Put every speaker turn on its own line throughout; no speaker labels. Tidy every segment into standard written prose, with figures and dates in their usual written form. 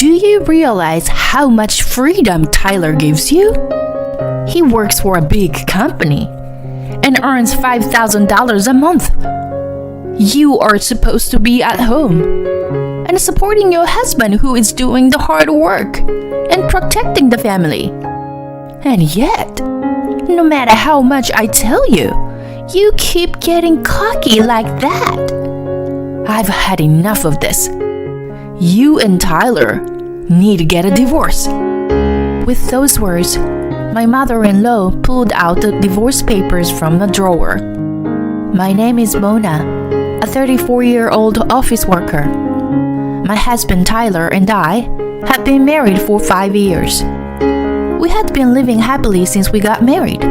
Do you realize how much freedom Tyler gives you? He works for a big company and earns $5,000 a month. You are supposed to be at home and supporting your husband who is doing the hard work and protecting the family. And yet, no matter how much I tell you, you keep getting cocky like that. I've had enough of this. You and Tyler need to get a divorce. With those words, my mother-in-law pulled out the divorce papers from the drawer. My name is Mona, a 34-year-old office worker. My husband Tyler and I had been married for 5 years. We had been living happily since we got married.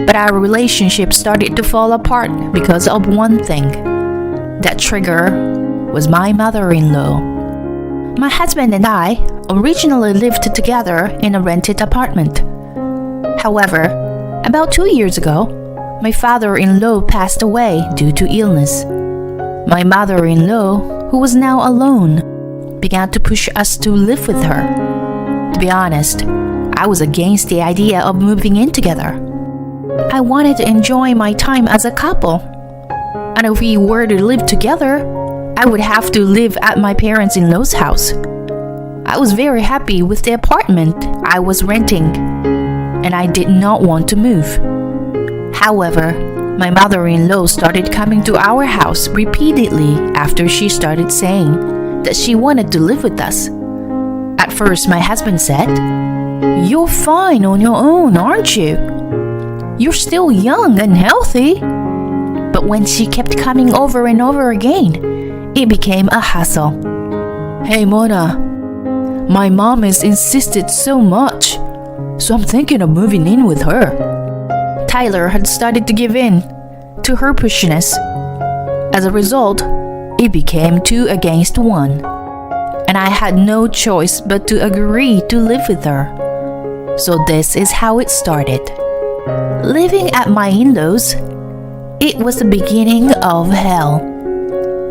But our relationship started to fall apart because of one thing. That trigger was my mother-in-law. My husband and I originally lived together in a rented apartment. However, about 2 years ago, my father-in-law passed away due to illness. My mother-in-law, who was now alone, began to push us to live with her. To be honest, I was against the idea of moving in together. I wanted to enjoy my time as a couple. And if we were to live together, I would have to live at my parents-in-law's house. I was very happy with the apartment I was renting, and I did not want to move. However, my mother-in-law started coming to our house repeatedly after she started saying that she wanted to live with us. At first, my husband said, "You're fine on your own, aren't you? You're still young and healthy." But when she kept coming over and over again, it became a hassle. "Hey Mona, my mom has insisted so much, so I'm thinking of moving in with her." Tyler had started to give in to her pushiness. As a result, it became 2 against 1, and I had no choice but to agree to live with her. So this is how it started. Living at my in-laws, it was the beginning of hell.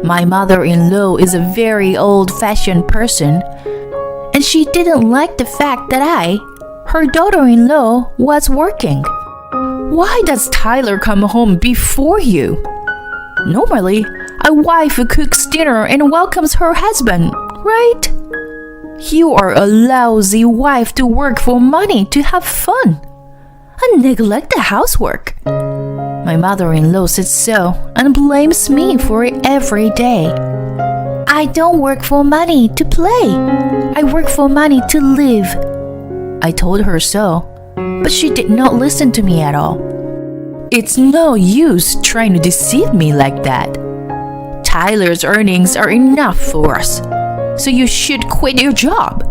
My mother-in-law is a very old-fashioned person, and she didn't like the fact that I, her daughter-in-law, was working. "Why does Tyler come home before you? Normally, a wife cooks dinner and welcomes her husband, right? You are a lousy wife to work for money to have fun and neglect the housework." My mother-in-law says so and blames me for it every day. "I don't work for money to play. I work for money to live." I told her so, but she did not listen to me at all. "It's no use trying to deceive me like that. Tyler's earnings are enough for us, so you should quit your job."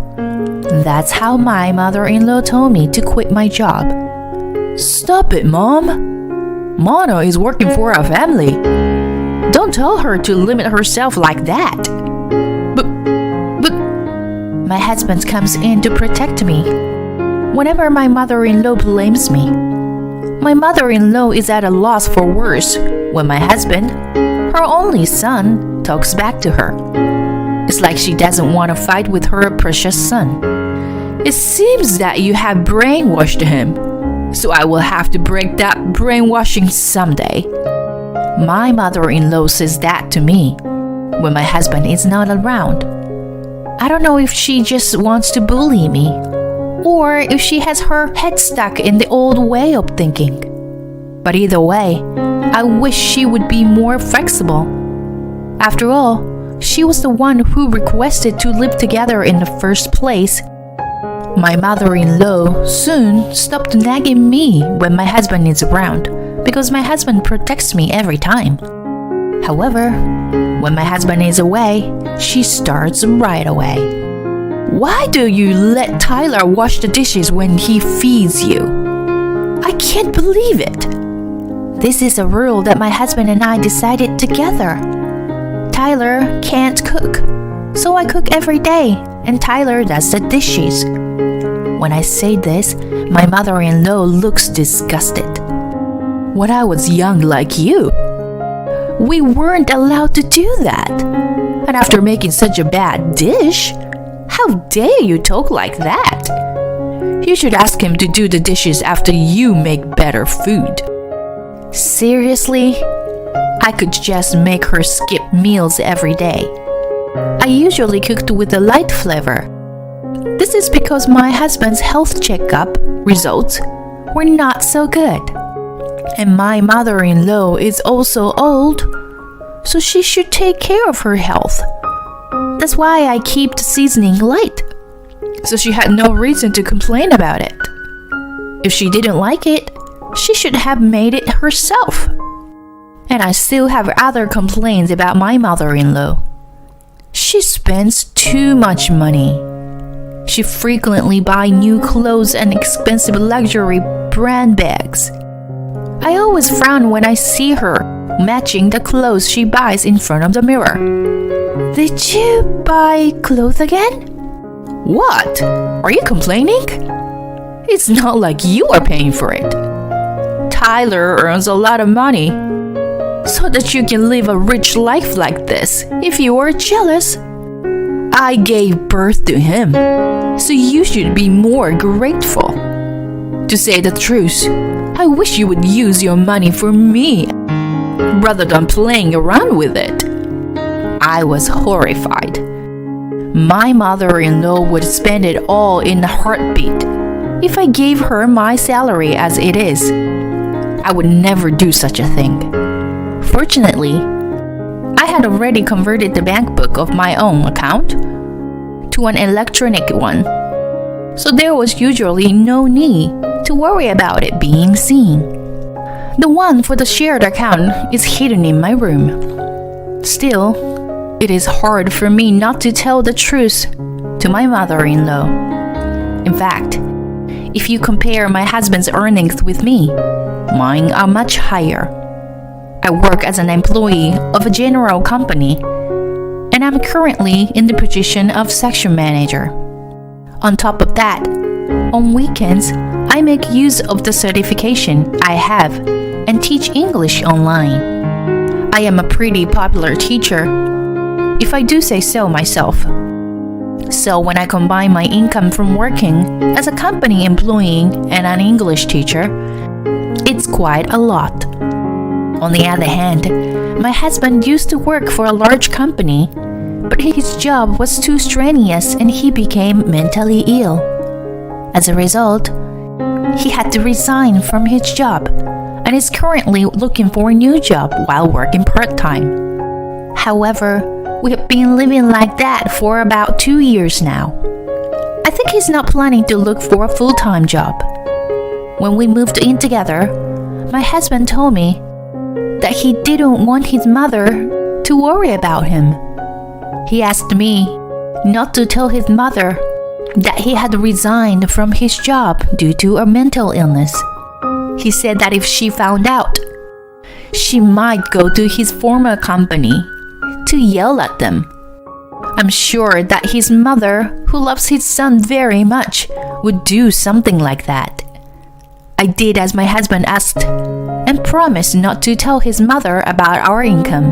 That's how my mother-in-law told me to quit my job. "Stop it, Mom. Mona is working for our family. Don't tell her to limit herself like that." But my husband comes in to protect me whenever my mother-in-law blames me. My mother-in-law is at a loss for words when my husband, her only son, talks back to her. It's like she doesn't want to fight with her precious son. "It seems that you have brainwashed him, so I will have to break that brainwashing someday." My mother-in-law says that to me when my husband is not around. I don't know if she just wants to bully me, or if she has her head stuck in the old way of thinking. But either way, I wish she would be more flexible. After all, she was the one who requested to live together in the first place. My mother-in-law soon stopped nagging me when my husband is around, because my husband protects me every time. However, when my husband is away, she starts right away. "Why do you let Tyler wash the dishes when he feeds you? I can't believe it." This is a rule that my husband and I decided together. Tyler can't cook, so I cook every day, and Tyler does the dishes. When I say this, my mother-in-law looks disgusted. "When I was young like you, we weren't allowed to do that. And after making such a bad dish, How dare you talk like that? You should ask him to do the dishes after you make better food. Seriously? I could just make her skip meals every day. I usually cooked with a light flavor. This is because my husband's health checkup results were not so good. And my mother-in-law is also old, so she should take care of her health. That's why I keep the seasoning light, so she had no reason to complain about it. If she didn't like it, she should have made it herself. And I still have other complaints about my mother-in-law. She spends too much money. She frequently buys new clothes and expensive luxury brand bags. I always frown when I see her matching the clothes she buys in front of the mirror. Did you buy clothes again? What? Are you complaining? It's not like you are paying for it. Tyler earns a lot of money, so that you can live a rich life like this if you are jealous. I gave birth to him, so you should be more grateful. To say the truth, I wish you would use your money for me rather than playing around with it. I was horrified. My mother-in-law would spend it all in a heartbeat. If I gave her my salary as it is, I would never do such a thing. Fortunately, I had already converted the bank book of my own account to an electronic one, so there was usually no need to worry about it being seen. The one for the shared account is hidden in my room. Still, it is hard for me not to tell the truth to my mother-in-law. In fact, if you compare my husband's earnings with me, mine are much higher. I work as an employee of a general company, and I'm currently in the position of section manager. On top of that, on weekends, I make use of the certification I have and teach English online. I am a pretty popular teacher, if I do say so myself. So when I combine my income from working as a company employee and an English teacher, it's quite a lot. On the other hand, my husband used to work for a large company, but his job was too strenuous and he became mentally ill. As a result, he had to resign from his job and is currently looking for a new job while working part-time. However, we have been living like that for about 2 years now. I think he's not planning to look for a full-time job. When we moved in together, my husband told me that he didn't want his mother to worry about him. He asked me not to tell his mother that he had resigned from his job due to a mental illness. He said that if she found out, she might go to his former company to yell at them. I'm sure that his mother, who loves his son very much, would do something like that. I did as my husband asked and promised not to tell his mother about our income.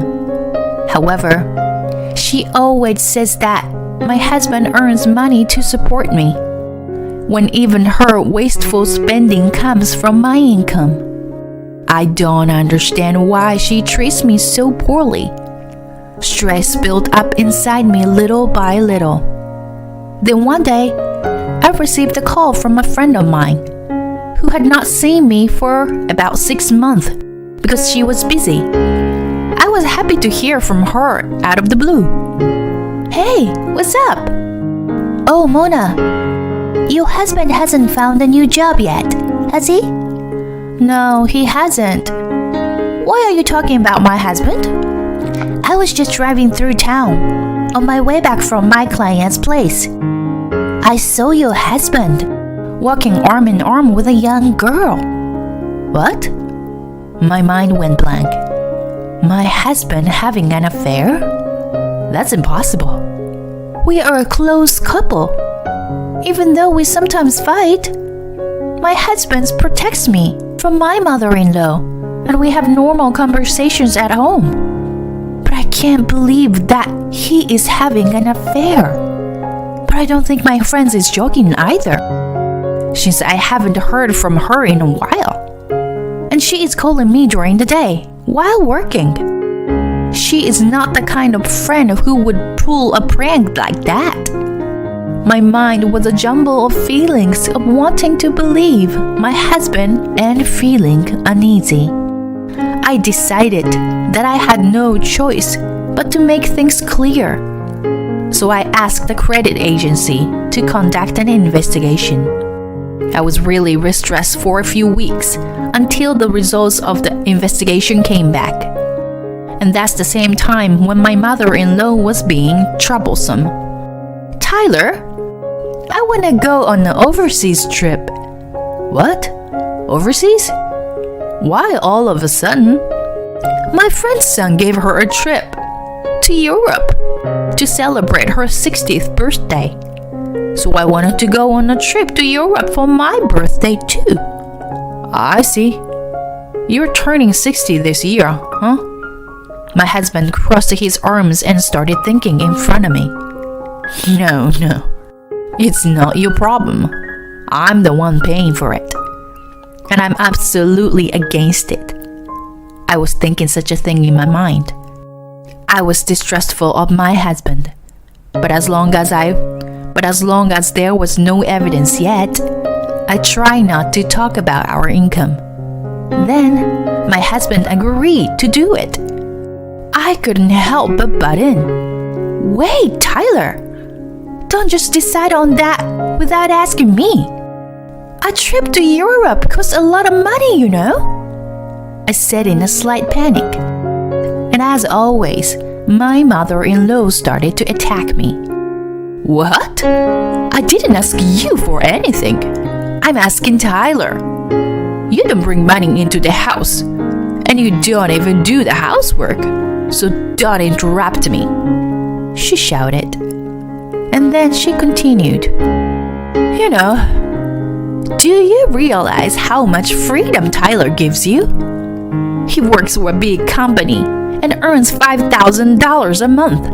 However, she always says that my husband earns money to support me, when even her wasteful spending comes from my income. I don't understand why she treats me so poorly. Stress built up inside me little by little. Then one day, I received a call from a friend of mine who had not seen me for about 6 months because she was busy. I was happy to hear from her out of the blue. Hey, what's up? Oh, Mona, your husband hasn't found a new job yet, has he? No, he hasn't. Why are you talking about my husband? I was just driving through town on my way back from my client's place. I saw your husband walking arm in arm with a young girl. What? My mind went blank. My husband having an affair? That's impossible. We are a close couple. Even though we sometimes fight, my husband protects me from my mother-in-law, and we have normal conversations at home. But I can't believe that he is having an affair. But I don't think my friend is joking either, since I haven't heard from her in a while. And she is calling me during the day, while working. She is not the kind of friend who would pull a prank like that. My mind was a jumble of feelings of wanting to believe my husband and feeling uneasy. I decided that I had no choice but to make things clear. So I asked the credit agency to conduct an investigation. I was really stressed for a few weeks until the results of the investigation came back. And that's the same time when my mother-in-law was being troublesome. Tyler, I want to go on an overseas trip. What? Overseas? Why all of a sudden? My friend's son gave her a trip to Europe to celebrate her 60th birthday. So I wanted to go on a trip to Europe for my birthday too. I see. You're turning 60 this year, huh? My husband crossed his arms and started thinking in front of me. No. It's not your problem. I'm the one paying for it. And I'm absolutely against it. I was thinking such a thing in my mind. I was distrustful of my husband. But as long as there was no evidence yet, I tried not to talk about our income. Then my husband agreed to do it. I couldn't help but butt in. Wait, Tyler! Don't just decide on that without asking me. A trip to Europe costs a lot of money, you know? I said in a slight panic. And as always, my mother-in-law started to attack me. What? I didn't ask you for anything. I'm asking Tyler. You don't bring money into the house, and you don't even do the housework, so don't interrupt me, she shouted. And then she continued. You know, do you realize how much freedom Tyler gives you? He works for a big company and earns $5,000 a month.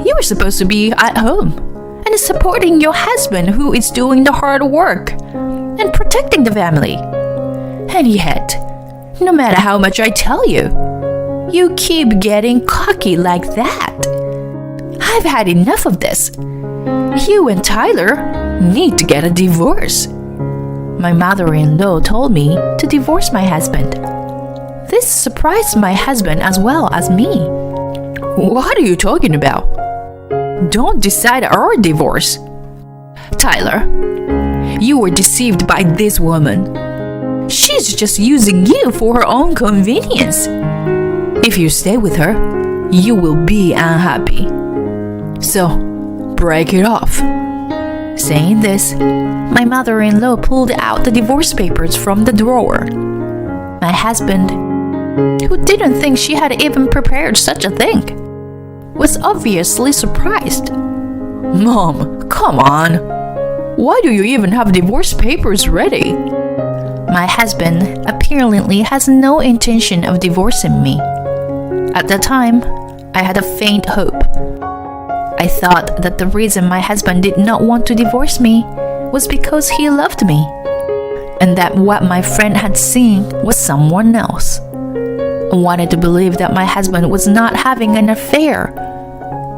You were supposed to be at home and supporting your husband who is doing the hard work and protecting the family. And yet, no matter how much I tell you, you keep getting cocky like that. I've had enough of this. You and Tyler need to get a divorce. My mother-in-law told me to divorce my husband. This surprised my husband as well as me. What are you talking about? Don't decide our divorce. Tyler, you were deceived by this woman. She's just using you for her own convenience. If you stay with her, you will be unhappy. So, break it off. Saying this, my mother-in-law pulled out the divorce papers from the drawer. My husband, who didn't think she had even prepared such a thing, was obviously surprised. Mom, come on. Why do you even have divorce papers ready? My husband apparently has no intention of divorcing me. At the time, I had a faint hope. I thought that the reason my husband did not want to divorce me was because he loved me, and that what my friend had seen was someone else. I wanted to believe that my husband was not having an affair,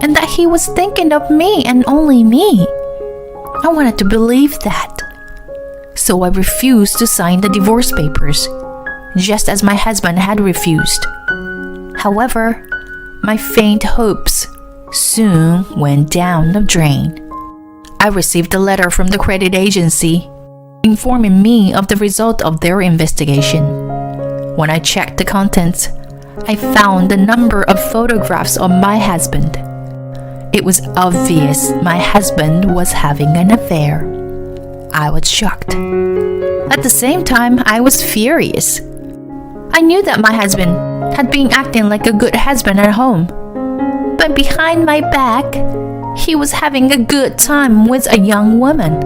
and that he was thinking of me and only me. I wanted to believe that. So I refused to sign the divorce papers, just as my husband had refused. However, my faint hopes soon went down the drain. I received a letter from the credit agency informing me of the result of their investigation. When I checked the contents, I found a number of photographs of my husband. It was obvious my husband was having an affair. I was shocked. At the same time, I was furious. I knew that my husband had been acting like a good husband at home, but behind my back, he was having a good time with a young woman.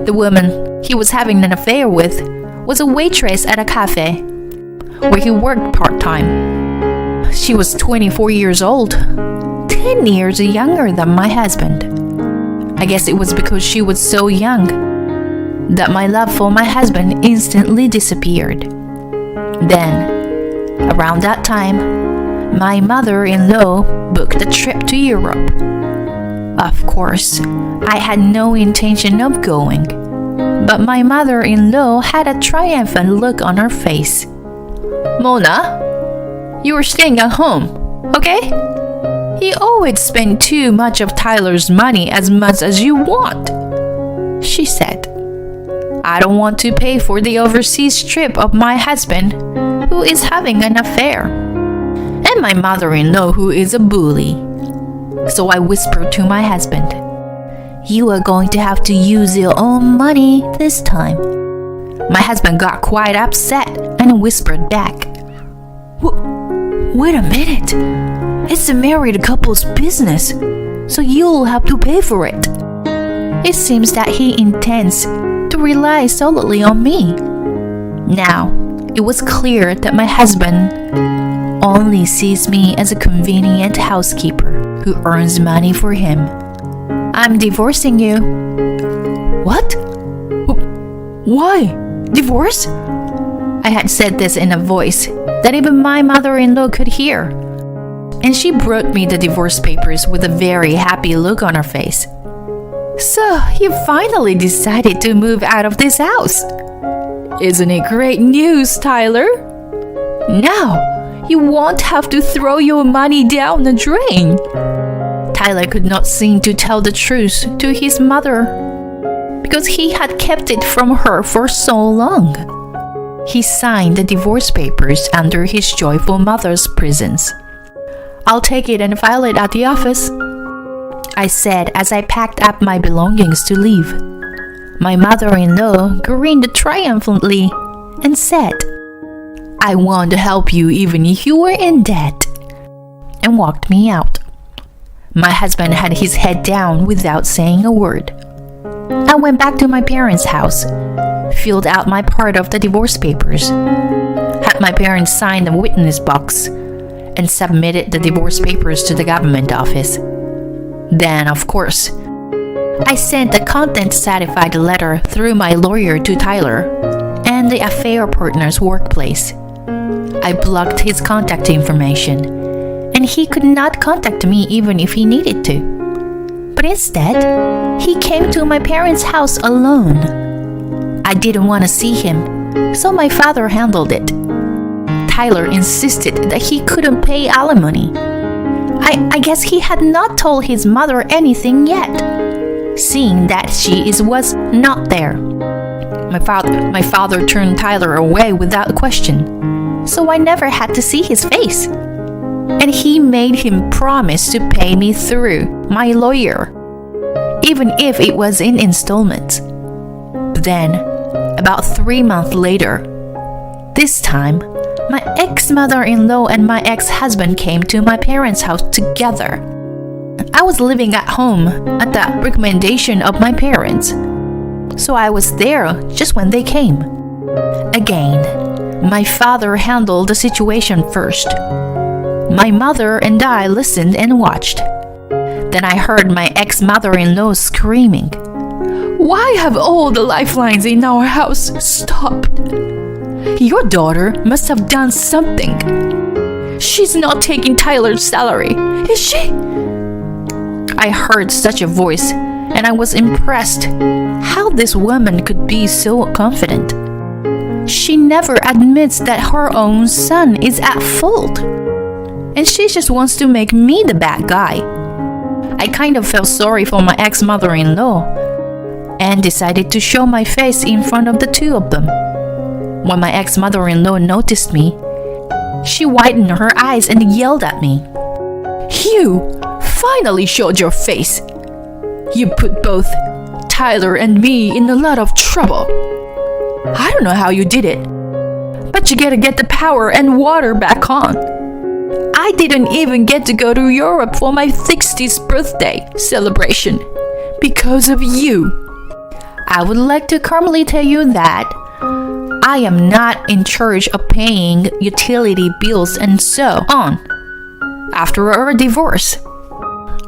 The woman he was having an affair with was a waitress at a cafe where he worked part-time. She was 24 years old, 10 years younger than my husband. I guess it was because she was so young that my love for my husband instantly disappeared. Then, around that time, my mother-in-law booked a trip to Europe. Of course, I had no intention of going, but my mother-in-law had a triumphant look on her face. "Mona, you are staying at home, okay? You always spend too much of Tyler's money as much as you want," she said. "I don't want to pay for the overseas trip of my husband, who is having an affair, and my mother-in-law, who is a bully." So I whispered to my husband, "You are going to have to use your own money this time." My husband got quite upset and whispered back, "Wait a minute. It's a married couple's business, so you'll have to pay for it." It seems that he intends to rely solely on me. Now, it was clear that my husband only sees me as a convenient housekeeper who earns money for him. "I'm divorcing you." "What? Why? Divorce?" I had said this in a voice that even my mother-in-law could hear, and she brought me the divorce papers with a very happy look on her face. "So, you finally decided to move out of this house. Isn't it great news, Tyler? Now, you won't have to throw your money down the drain." Tyler could not seem to tell the truth to his mother because he had kept it from her for so long. He signed the divorce papers under his joyful mother's presence. "I'll take it and file it at the office," I said as I packed up my belongings to leave. My mother-in-law grinned triumphantly and said, "I want to help you even if you were in debt," and walked me out. My husband had his head down without saying a word. I went back to my parents' house, filled out my part of the divorce papers, had my parents sign the witness box, and submitted the divorce papers to the government office. Then, of course, I sent the content-certified letter through my lawyer to Tyler and the affair partner's workplace. I blocked his contact information, and he could not contact me even if he needed to. But instead, he came to my parents' house alone. I didn't want to see him, so my father handled it. Tyler insisted that he couldn't pay alimony. I guess he had not told his mother anything yet, seeing that she was not there. My father turned Tyler away without question, so I never had to see his face. And he made him promise to pay me through my lawyer, even if it was in installments. But then, about 3 months later, this time, my ex-mother-in-law and my ex-husband came to my parents' house together. I was living at home at the recommendation of my parents, so I was there just when they came. Again, my father handled the situation first. My mother and I listened and watched. Then I heard my ex-mother-in-law screaming, "Why have all the lifelines in our house stopped? Your daughter must have done something. She's not taking Tyler's salary, is she?" I heard such a voice, and I was impressed how this woman could be so confident. She never admits that her own son is at fault, and she just wants to make me the bad guy. I kind of felt sorry for my ex-mother-in-law and decided to show my face in front of the two of them. When my ex-mother-in-law noticed me, she widened her eyes and yelled at me, "You finally showed your face. You put both Tyler and me in a lot of trouble. I don't know how you did it, but you gotta get the power and water back on. I didn't even get to go to Europe for my 60th birthday celebration because of you. I would like to calmly tell you that I am not in charge of paying utility bills and so on. After our divorce,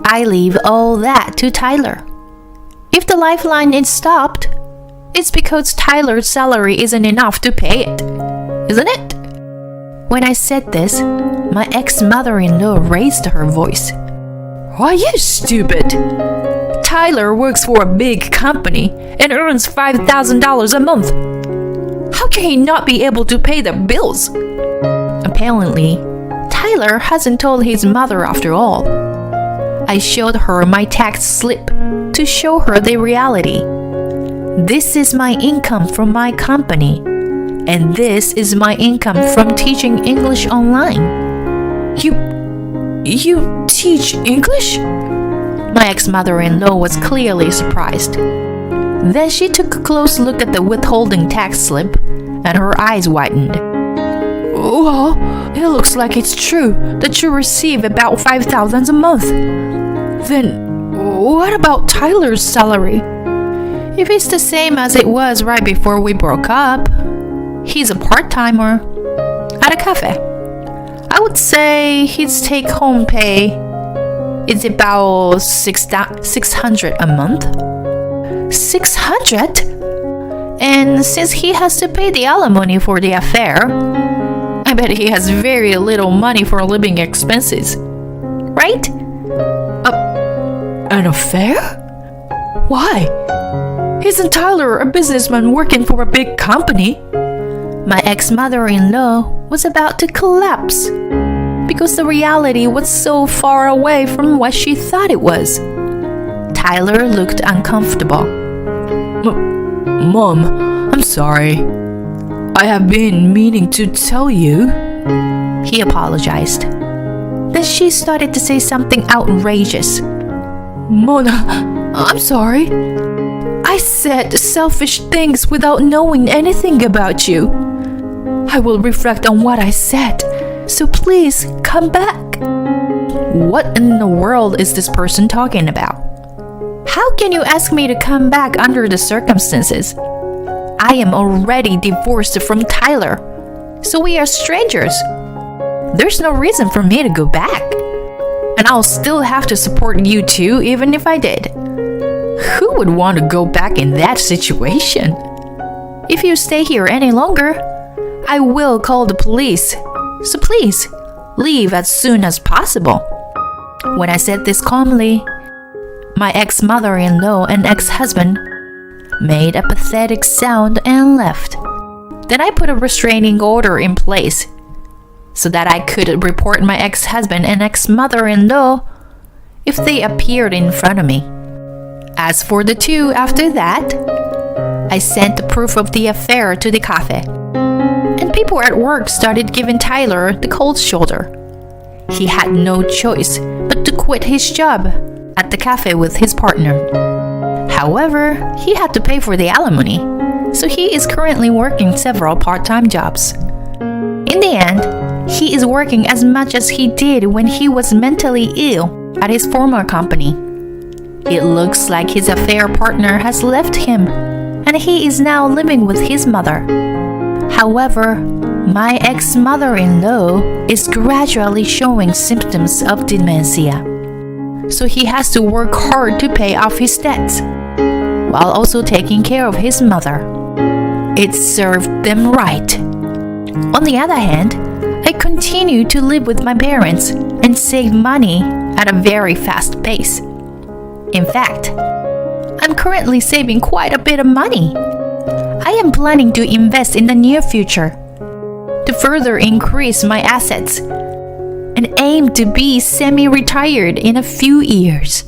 I leave all that to Tyler. If the lifeline is stopped, it's because Tyler's salary isn't enough to pay it, isn't it? When I said this, my ex-mother-in-law raised her voice. Are you stupid? Tyler works for a big company and earns $5,000 a month. How can he not be able to pay the bills? Apparently, Tyler hasn't told his mother after all. I showed her my tax slip to show her the reality. This is my income from my company, and this is my income from teaching English online. You teach English? My ex-mother-in-law was clearly surprised. Then she took a close look at the withholding tax slip, and her eyes widened. Well, it looks like it's true that you receive about $5,000 a month. Then, what about Tyler's salary? If it's the same as it was right before we broke up, he's a part-timer at a cafe. I would say his take-home pay is about $600 a month. $600? And since he has to pay the alimony for the affair, I bet he has very little money for living expenses. Right? An affair? Why? Isn't Tyler a businessman working for a big company? My ex-mother-in-law was about to collapse because the reality was so far away from what she thought it was. Tyler looked uncomfortable. Mom, I'm sorry. I have been meaning to tell you. He apologized. Then she started to say something outrageous. Mona, I'm sorry. I said selfish things without knowing anything about you. I will reflect on what I said, so please come back. What in the world is this person talking about? How can you ask me to come back under the circumstances? I am already divorced from Tyler, so we are strangers. There's no reason for me to go back. And I'll still have to support you too, even if I did. Who would want to go back in that situation? If you stay here any longer, I will call the police. So please, leave as soon as possible. When I said this calmly, my ex-mother-in-law and ex-husband made a pathetic sound and left. Then I put a restraining order in place so that I could report my ex-husband and ex-mother-in-law if they appeared in front of me. As for the two after that, I sent the proof of the affair to the cafe, and people at work started giving Tyler the cold shoulder. He had no choice but to quit his job at the cafe with his partner. However, he had to pay for the alimony, so he is currently working several part-time jobs. In the end, he is working as much as he did when he was mentally ill at his former company. It looks like his affair partner has left him, and he is now living with his mother. However, my ex-mother-in-law is gradually showing symptoms of dementia, so he has to work hard to pay off his debts, while also taking care of his mother. It served them right. On the other hand, I continue to live with my parents and save money at a very fast pace. In fact, I'm currently saving quite a bit of money. I am planning to invest in the near future to further increase my assets and aim to be semi-retired in a few years.